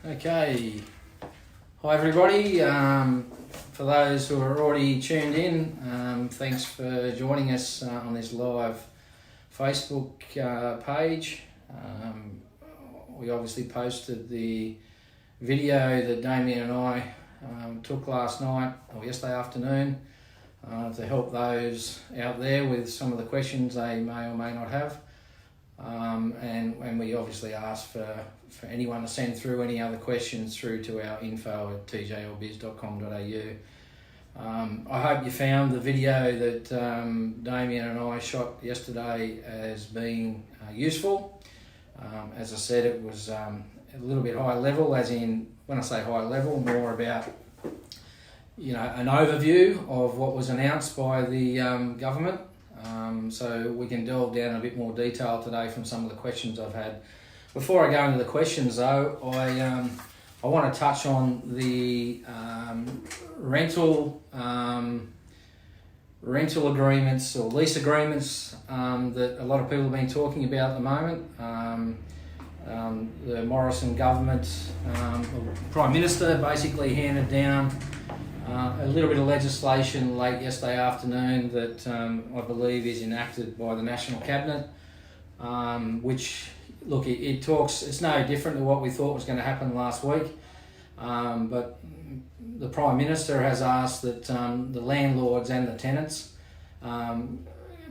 Okay. Hi everybody. For those who are already tuned in, thanks for joining us on this live Facebook page. We obviously posted the video that Damien and I took last night or yesterday afternoon to help those out there with some of the questions they may or may not have. And we obviously asked for anyone to send through any other questions through to our info@tjlbiz.com.au. I hope you found the video that Damien and I shot yesterday as being useful. As I said, it was a little bit high level, as in, when I say high level, more about an overview of what was announced by the government. So we can delve down in a bit more detail today from some of the questions I've had. Before I go into the questions though, I want to touch on the rental agreements or lease agreements that a lot of people have been talking about at the moment. The Morrison government, Prime Minister basically handed down a little bit of legislation late yesterday afternoon that I believe is enacted by the National Cabinet, which, look, it talks, it's no different to what we thought was going to happen last week, but the Prime Minister has asked that the landlords and the tenants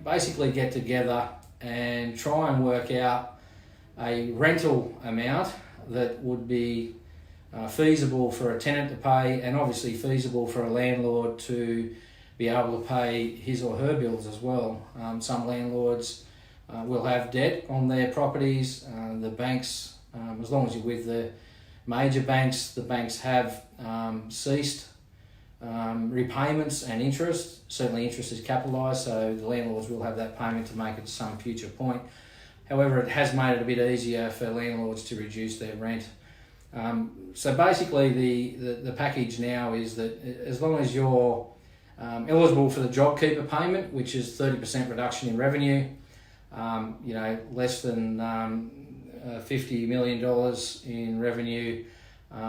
basically get together and try and work out a rental amount that would be feasible for a tenant to pay, and obviously feasible for a landlord to be able to pay his or her bills as well. Some landlords will have debt on their properties. The banks, as long as you're with the major banks, the banks have ceased repayments and interest. Certainly interest is capitalised, so the landlords will have that payment to make at some future point. However, it has made it a bit easier for landlords to reduce their rent. So basically the package now is that as long as you're eligible for the JobKeeper payment, which is 30% reduction in revenue, less than $50 million in revenue,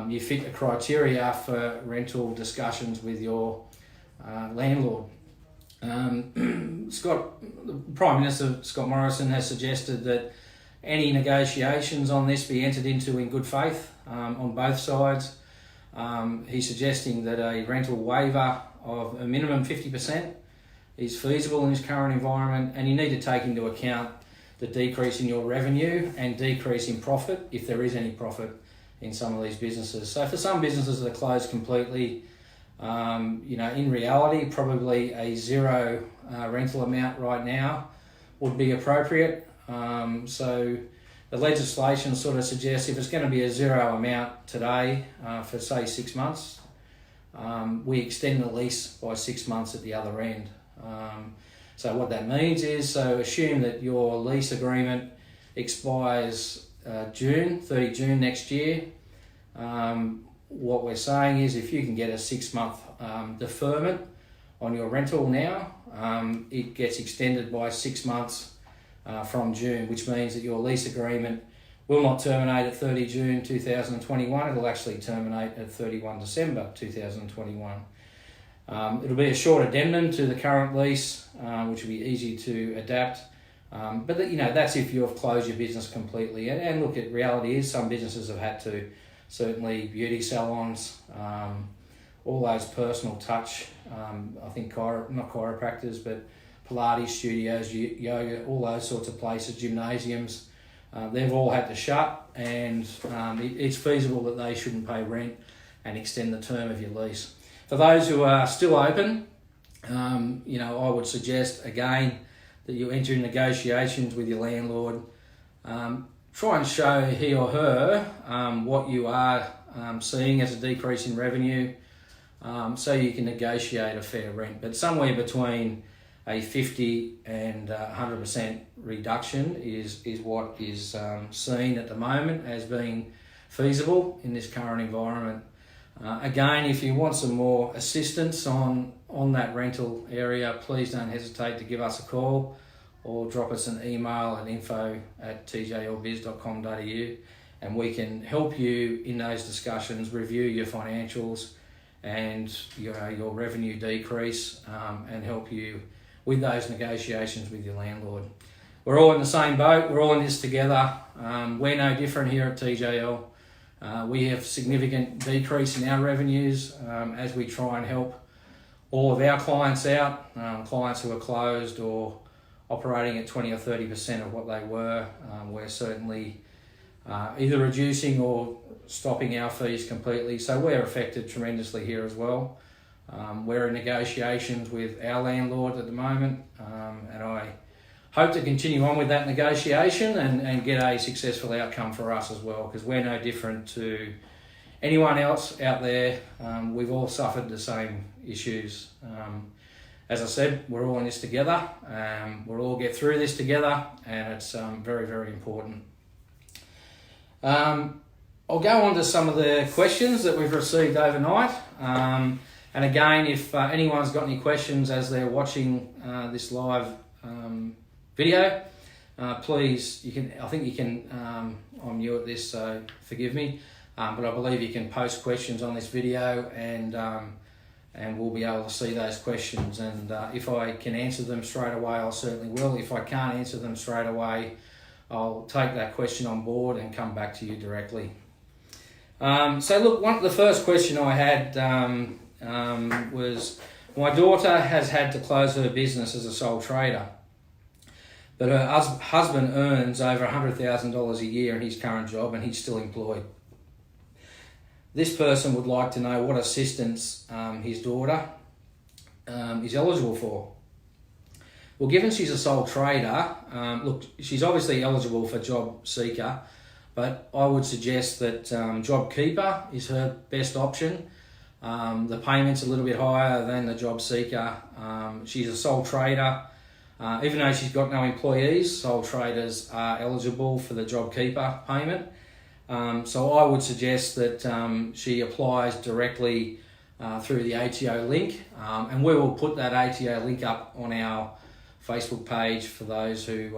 you fit the criteria for rental discussions with your landlord. The Prime Minister, Scott Morrison, has suggested that any negotiations on this be entered into in good faith on both sides. He's suggesting that a rental waiver of a minimum 50% is feasible in this current environment, and you need to take into account the decrease in your revenue and decrease in profit, if there is any profit in some of these businesses. So for some businesses that are closed completely, in reality, probably a zero rental amount right now would be appropriate. So the legislation sort of suggests if it's going to be a zero amount today for say 6 months, we extend the lease by 6 months at the other end. So what that means is, so assume that your lease agreement expires 30 June next year. What we're saying is if you can get a 6 month deferment on your rental now, it gets extended by 6 months from June, which means that your lease agreement will not terminate at 30 June 2021, it'll actually terminate at 31 December 2021. It'll be a short addendum to the current lease, which will be easy to adapt. But that's if you have closed your business completely. And look, at reality is some businesses have had to, certainly beauty salons, all those personal touch, I think not chiropractors, but Pilates studios, yoga, all those sorts of places, gymnasiums, they've all had to shut, and it's feasible that they shouldn't pay rent and extend the term of your lease. For those who are still open, I would suggest again that you enter in negotiations with your landlord. Try and show he or her what you are seeing as a decrease in revenue, so you can negotiate a fair rent. But somewhere between a 50 and 100% reduction is what is seen at the moment as being feasible in this current environment. Again, if you want some more assistance on that rental area, please don't hesitate to give us a call or drop us an email at info@tjlbiz.com.au. and we can help you in those discussions, review your financials and your revenue decrease, and help you with those negotiations with your landlord. We're all in the same boat. We're all in this together. We're no different here at TJL. We have significant decrease in our revenues as we try and help all of our clients out, clients who are closed or operating at 20 or 30% of what they were. We're certainly either reducing or stopping our fees completely. So we're affected tremendously here as well. We're in negotiations with our landlord at the moment, and I hope to continue on with that negotiation and get a successful outcome for us as well, because we're no different to anyone else out there. We've all suffered the same issues. As I said, we're all in this together. We'll all get through this together, and it's very, very important. I'll go on to some of the questions that we've received overnight. And again, if anyone's got any questions as they're watching this live video, please, I think you can, I'm new at this, so forgive me, but I believe you can post questions on this video, and we'll be able to see those questions. And if I can answer them straight away, I'll certainly will. If I can't answer them straight away, I'll take that question on board and come back to you directly. So look, the first question I had was, my daughter has had to close her business as a sole trader, but her husband earns over $100,000 a year in his current job and he's still employed. This person would like to know what assistance his daughter is eligible for. Well, given she's a sole trader, look, she's obviously eligible for Job Seeker, but I would suggest that Job Keeper is her best option. The payment's a little bit higher than the Job Seeker. She's a sole trader. Even though she's got no employees, sole traders are eligible for the Job Keeper payment. So I would suggest that she applies directly through the ATO link, and we will put that ATO link up on our Facebook page for those who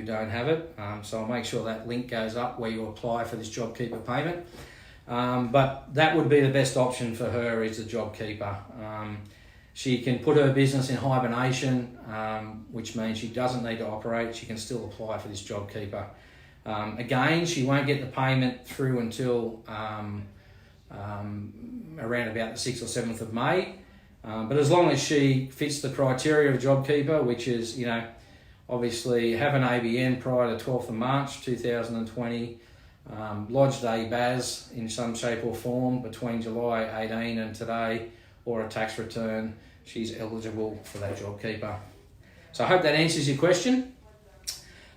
don't have it. So I'll make sure that link goes up where you apply for this Job Keeper payment. But that would be the best option for her, is the Job Keeper. She can put her business in hibernation, which means she doesn't need to operate. She can still apply for this Job Keeper. Again, she won't get the payment through until around about the 6th or 7th of May. But as long as she fits the criteria of JobKeeper, which is, obviously have an ABN prior to 12th of March 2020, lodged a BAS in some shape or form between July 18 and today, or a tax return, she's eligible for that JobKeeper. So I hope that answers your question.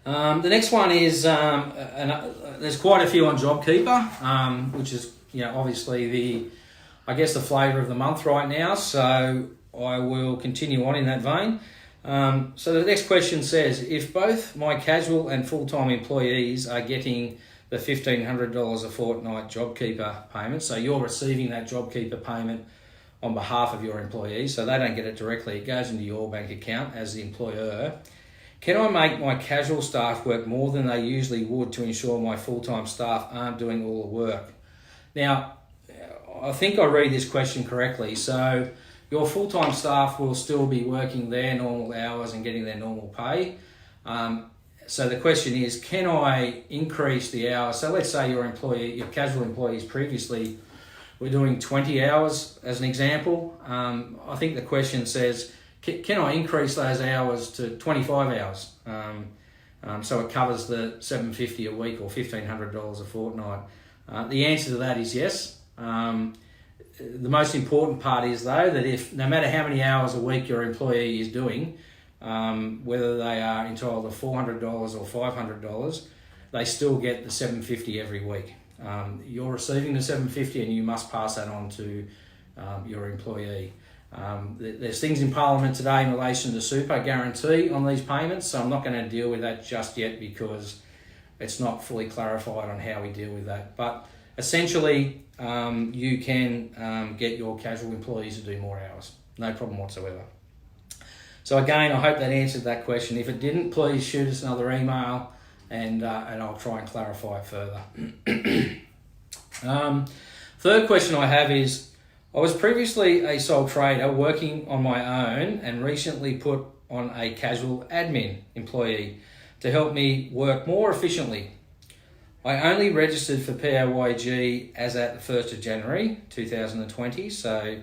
The next one is, there's quite a few on JobKeeper, which is, obviously the flavour of the month right now. So I will continue on in that vein. So the next question says, if both my casual and full-time employees are getting the $1,500 a fortnight JobKeeper payment, so you're receiving that JobKeeper payment on behalf of your employees, so they don't get it directly, it goes into your bank account as the employer. Can I make my casual staff work more than they usually would to ensure my full-time staff aren't doing all the work? Now, I think I read this question correctly. So your full-time staff will still be working their normal hours and getting their normal pay. So the question is, can I increase the hours? So let's say your casual employees previously were doing 20 hours as an example. I think the question says, can I increase those hours to 25 hours? So it covers the $750 a week or $1,500 a fortnight. The answer to that is yes. The most important part is, though, that if no matter how many hours a week your employee is doing, whether they are entitled to $400 or $500, they still get the $750 every week. You're receiving the $750 and you must pass that on to your employee. There's things in Parliament today in relation to super guarantee on these payments, so I'm not going to deal with that just yet because it's not fully clarified on how we deal with that. But essentially, you can get your casual employees to do more hours. No problem whatsoever. So again, I hope that answered that question. If it didn't, please shoot us another email and I'll try and clarify it further. Third question I have is, I was previously a sole trader working on my own and recently put on a casual admin employee to help me work more efficiently. I only registered for PAYG as at the 1st of January 2020, so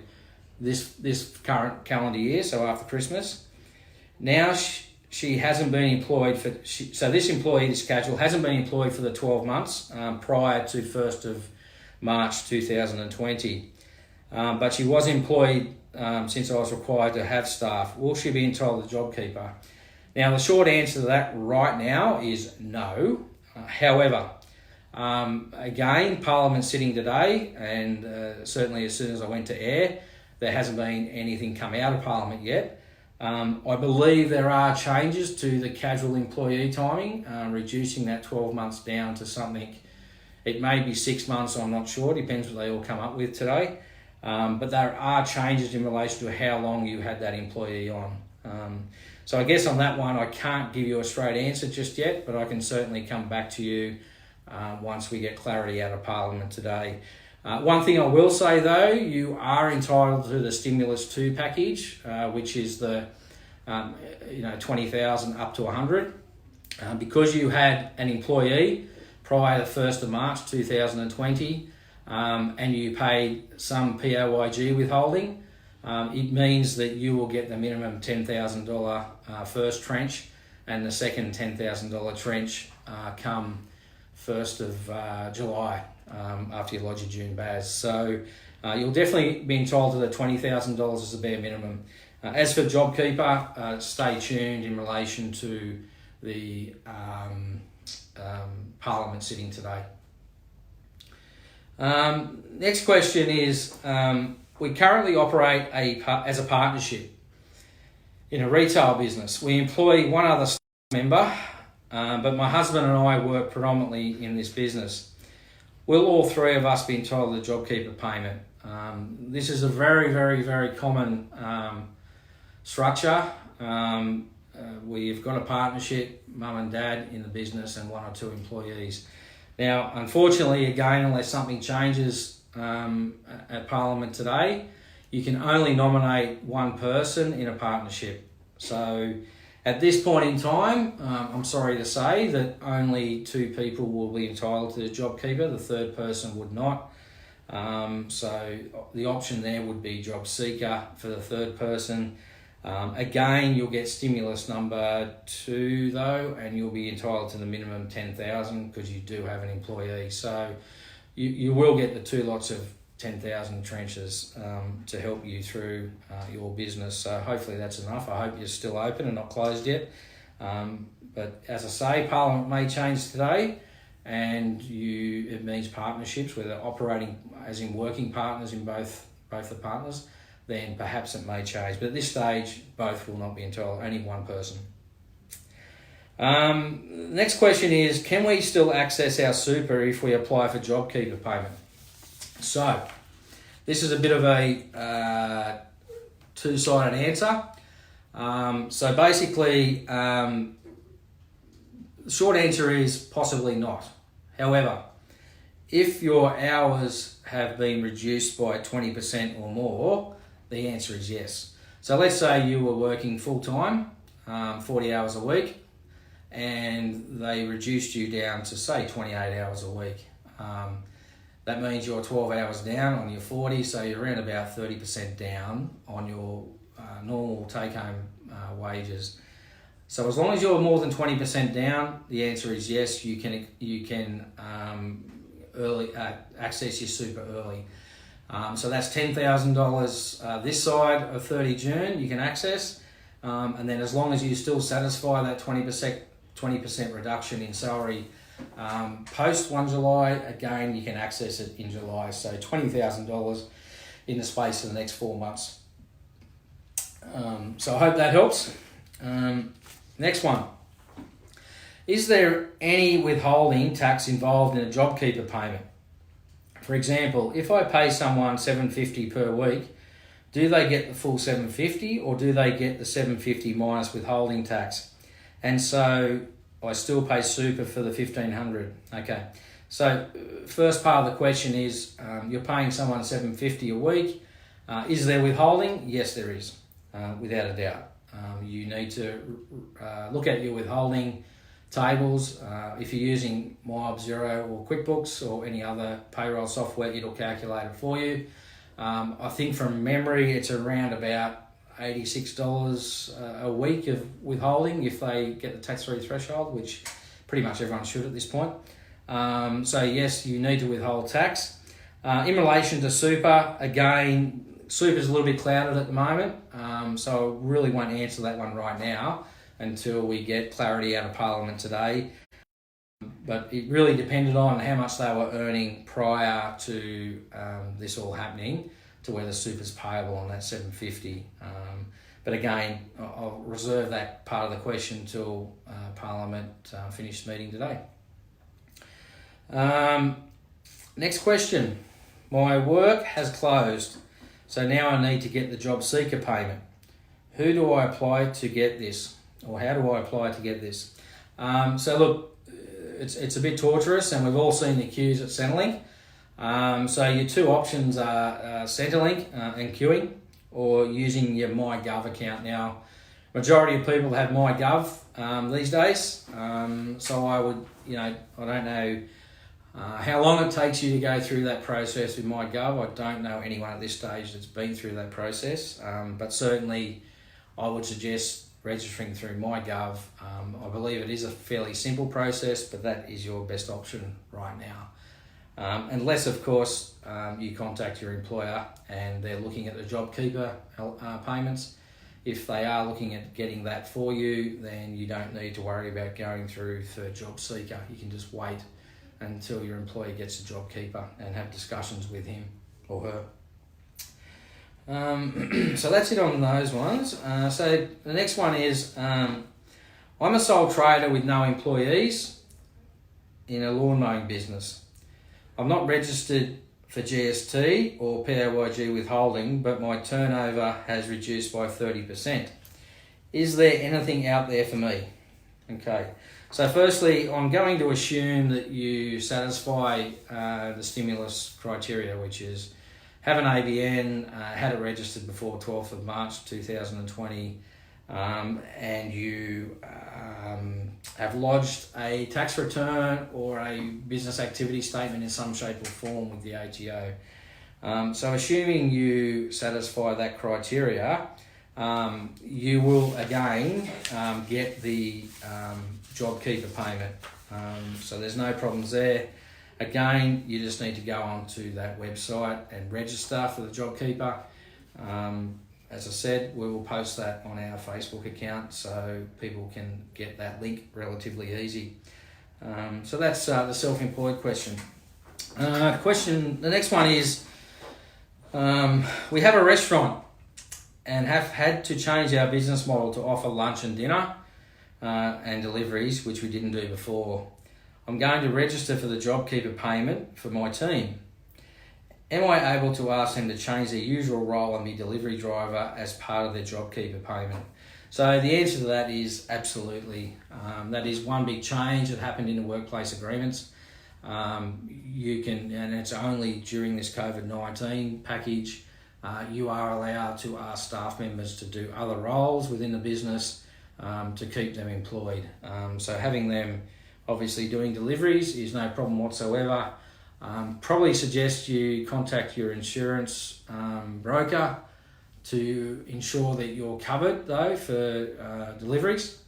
this current calendar year, so after Christmas. Now she hasn't been employed so this employee, this casual, hasn't been employed for the 12 months prior to 1st of March 2020. But she was employed since I was required to have staff. Will she be entitled to JobKeeper? Now, the short answer to that right now is no. However, again, Parliament's sitting today, and certainly as soon as I went to air, there hasn't been anything come out of Parliament yet. I believe there are changes to the casual employee timing, reducing that 12 months down to something. It may be 6 months, I'm not sure, depends what they all come up with today. But there are changes in relation to how long you had that employee on. So I guess on that one, I can't give you a straight answer just yet, but I can certainly come back to you once we get clarity out of Parliament today. One thing I will say though, you are entitled to the Stimulus 2 package, which is the 20,000 up to 100. Because you had an employee prior to the 1st of March 2020, and you paid some PAYG withholding, it means that you will get the minimum $10,000 first tranche and the second $10,000 tranche come 1st of July after you lodge your June BAS. So you'll definitely be entitled to the $20,000 as a bare minimum. As for JobKeeper, stay tuned in relation to the Parliament sitting today. Next question is, we currently operate as a partnership in a retail business. We employ one other staff member, but my husband and I work predominantly in this business. Will all three of us be entitled to JobKeeper payment? This is a very, very, very common structure. We've got a partnership, mum and dad in the business and one or two employees. Now, unfortunately, again, unless something changes at Parliament today, you can only nominate one person in a partnership. So at this point in time, I'm sorry to say that only two people will be entitled to the JobKeeper, the third person would not. So the option there would be job seeker for the third person. Again, you'll get stimulus number 2 though, and you'll be entitled to the minimum 10,000 because you do have an employee. So you will get the 2 lots of 10,000 trenches to help you through your business. So hopefully that's enough. I hope you're still open and not closed yet. But as I say, Parliament may change today, and it means partnerships where they're operating as in working partners in both the partners. Then perhaps it may change. But at this stage, both will not be entitled, only one person. Next question is, can we still access our super if we apply for JobKeeper payment? So, this is a bit of a two-sided answer. So basically, the short answer is possibly not. However, if your hours have been reduced by 20% or more, the answer is yes. So let's say you were working full-time, 40 hours a week, and they reduced you down to, say, 28 hours a week. That means you're 12 hours down on your 40, so you're around about 30% down on your normal take-home wages. So as long as you're more than 20% down, the answer is yes, you can early access your super early. So that's $10,000 this side of 30 June you can access, and then as long as you still satisfy that 20% reduction in salary post 1 July, again you can access it in July. So $20,000 in the space of the next 4 months. So I hope that helps. Next one. Is there any withholding tax involved in a JobKeeper payment? For example, if I pay someone $750 per week, do they get the full $750 or do they get the $750 minus withholding tax? And so I still pay super for the $1,500. Okay, So first part of the question is, you're paying someone $750 a week. Is there withholding? Yes, there is, without a doubt. You need to look at your withholding tables. If you're using MyObXero or QuickBooks or any other payroll software, it'll calculate it for you. I think from memory, it's around about $86 a week of withholding if they get the tax-free threshold, which pretty much everyone should at this point. So yes, you need to withhold tax. In relation to super, again, super is a little bit clouded at the moment, so I really won't answer that one right now until we get clarity out of Parliament today. But it really depended on how much they were earning prior to this all happening to whether super's payable on that $750. But again, I'll reserve that part of the question until Parliament finished meeting today. Next question. My work has closed, so now I need to get the job seeker payment. Who do I apply to get this? Or how do I apply to get this? So look, it's a bit torturous, and we've all seen the queues at Centrelink. So your two options are Centrelink and queuing, or using your MyGov account. Now, majority of people have MyGov these days, so I would, I don't know how long it takes you to go through that process with MyGov. I don't know anyone at this stage that's been through that process, but certainly I would suggest registering through MyGov. I believe it is a fairly simple process, but that is your best option right now. Unless, of course, you contact your employer and they're looking at the JobKeeper payments. If they are looking at getting that for you, then you don't need to worry about going through for job seeker. You can just wait until your employer gets a JobKeeper and have discussions with him or her. So that's it on those ones. So the next one is, I'm a sole trader with no employees in a lawn mowing business. I'm not registered for GST or PAYG withholding, but my turnover has reduced by 30%. Is there anything out there for me? Okay, so firstly, I'm going to assume that you satisfy the stimulus criteria, which is have an ABN, had it registered before 12th of March 2020, and you have lodged a tax return or a business activity statement in some shape or form with the ATO. So assuming you satisfy that criteria, you will again get the JobKeeper payment. So there's no problems there. Again, you just need to go onto that website and register for the JobKeeper. As I said, we will post that on our Facebook account so people can get that link relatively easy. So that's the self-employed question. The next one is, we have a restaurant and have had to change our business model to offer lunch and dinner and deliveries, which we didn't do before. I'm going to register for the JobKeeper payment for my team. Am I able to ask them to change their usual role and be delivery driver as part of their JobKeeper payment? So the answer to that is absolutely. That is one big change that happened in the workplace agreements. You can, and it's only during this COVID-19 package, you are allowed to ask staff members to do other roles within the business to keep them employed. So having them obviously doing deliveries is no problem whatsoever. Probably suggest you contact your insurance broker to ensure that you're covered though for deliveries.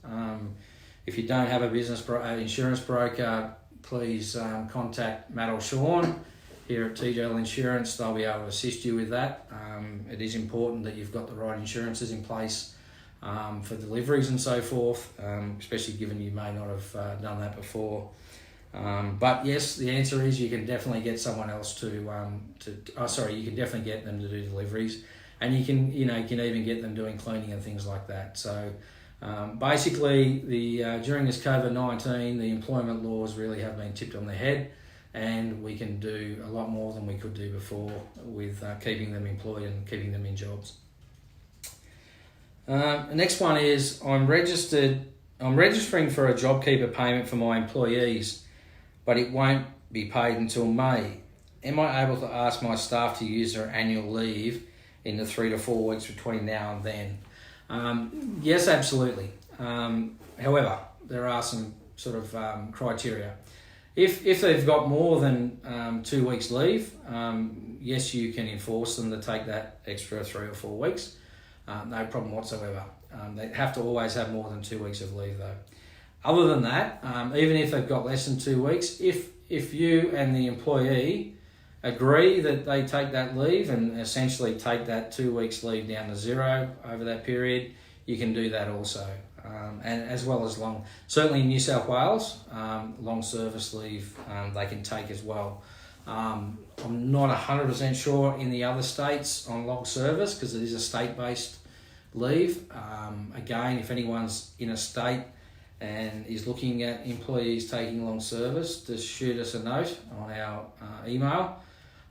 If you don't have a business insurance broker, please contact Matt or Sean here at TJL Insurance. They'll be able to assist you with that. It is important that you've got the right insurances in place for deliveries and so forth, especially given you may not have done that before. But yes, the answer is you can definitely get someone else you can definitely get them to do deliveries, and you can even get them doing cleaning and things like that. So basically, during this COVID-19, the employment laws really have been tipped on their head, and we can do a lot more than we could do before with keeping them employed and keeping them in jobs. The next one is I'm registering for a JobKeeper payment for my employees, but it won't be paid until May. Am I able to ask my staff to use their annual leave in the 3 to 4 weeks between now and then? Yes, absolutely. However, there are some sort of criteria. If they've got more than 2 weeks leave, yes, you can enforce them to take that extra 3 or 4 weeks. No problem whatsoever. They have to always have more than 2 weeks of leave though. Other than that, even if they've got less than 2 weeks, if you and the employee agree that they take that leave and essentially take that 2 weeks leave down to zero over that period, you can do that also. And as well as certainly in New South Wales, long service leave they can take as well. I'm not 100% sure in the other states on long service because it is a state-based leave. Again, if anyone's in a state and is looking at employees taking long service, just shoot us a note on our email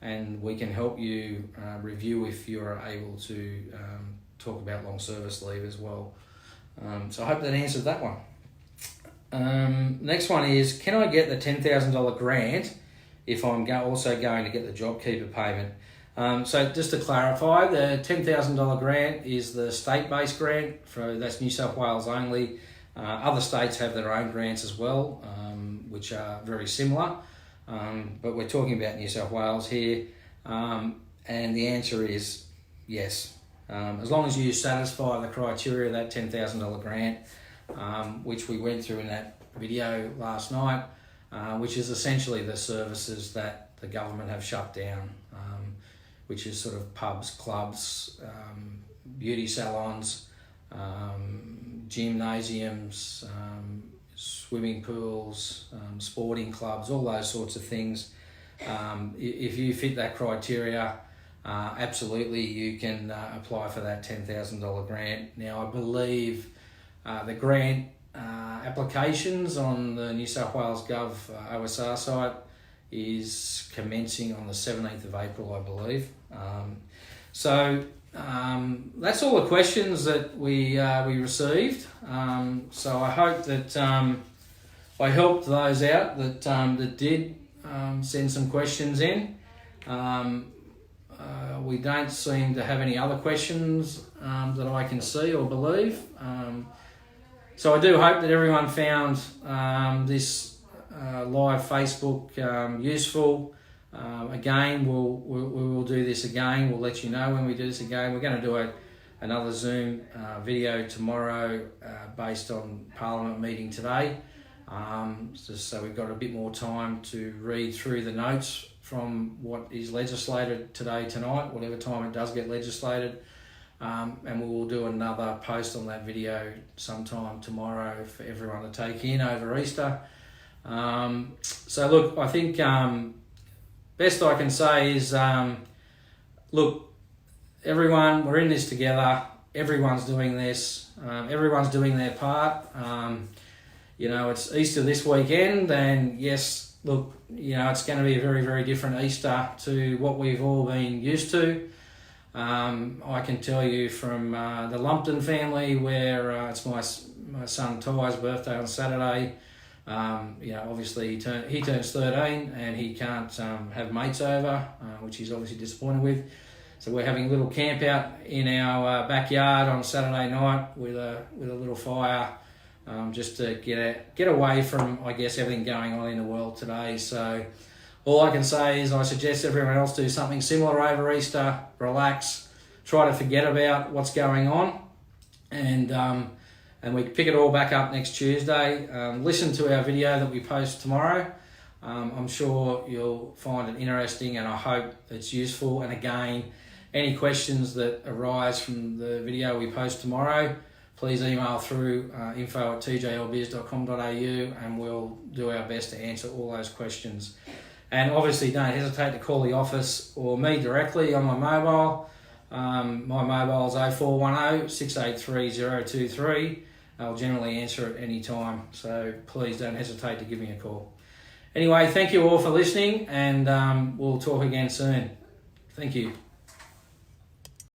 and we can help you review if you're able to talk about long service leave as well. So I hope that answered that one. Next one is, can I get the $10,000 grant if I'm also going to get the JobKeeper payment? So just to clarify, the $10,000 grant is the state-based grant, that's New South Wales only. Other states have their own grants as well, which are very similar, but we're talking about New South Wales here, and the answer is yes. As long as you satisfy the criteria of that $10,000 grant, which we went through in that video last night, which is essentially the services that the government have shut down, which is sort of pubs, clubs, beauty salons, gymnasiums, swimming pools, sporting clubs, all those sorts of things. If you fit that criteria, absolutely you can apply for that $10,000 grant. Now I believe the grant applications on the New South Wales Gov OSR site is commencing on the 17th of April, I believe. So that's all the questions that we received. So I hope that I helped those out that did send some questions in. We don't seem to have any other questions that I can see or believe. So I do hope that everyone found this live Facebook useful. Again, we will do this again. We'll let you know when we do this again. We're going to do another Zoom video tomorrow based on Parliament meeting today. Just so we've got a bit more time to read through the notes from what is legislated tonight, whatever time it does get legislated. And we will do another post on that video sometime tomorrow for everyone to take in over Easter. So look, I think best I can say is, look, everyone, we're in this together. Everyone's doing this. Everyone's doing their part. It's Easter this weekend, and yes, look, it's going to be a very, very different Easter to what we've all been used to. I can tell you from the Lumpton family, where it's my son Ty's birthday on Saturday. Obviously he turns 13 and he can't have mates over, which he's obviously disappointed with. So we're having a little camp out in our backyard on Saturday night with a little fire, just to get away from, I guess, everything going on in the world today. So all I can say is I suggest everyone else do something similar over Easter. Relax, try to forget about what's going on, and we pick it all back up next Tuesday. Listen to our video that we post tomorrow. I'm sure you'll find it interesting, and I hope it's useful. And again, any questions that arise from the video we post tomorrow, please email through info@tjlbiz.com.au, and we'll do our best to answer all those questions. And obviously don't hesitate to call the office or me directly on my mobile. My mobile is 0410 683 023. I'll generally answer at any time, so please don't hesitate to give me a call. Anyway, thank you all for listening, and we'll talk again soon. Thank you.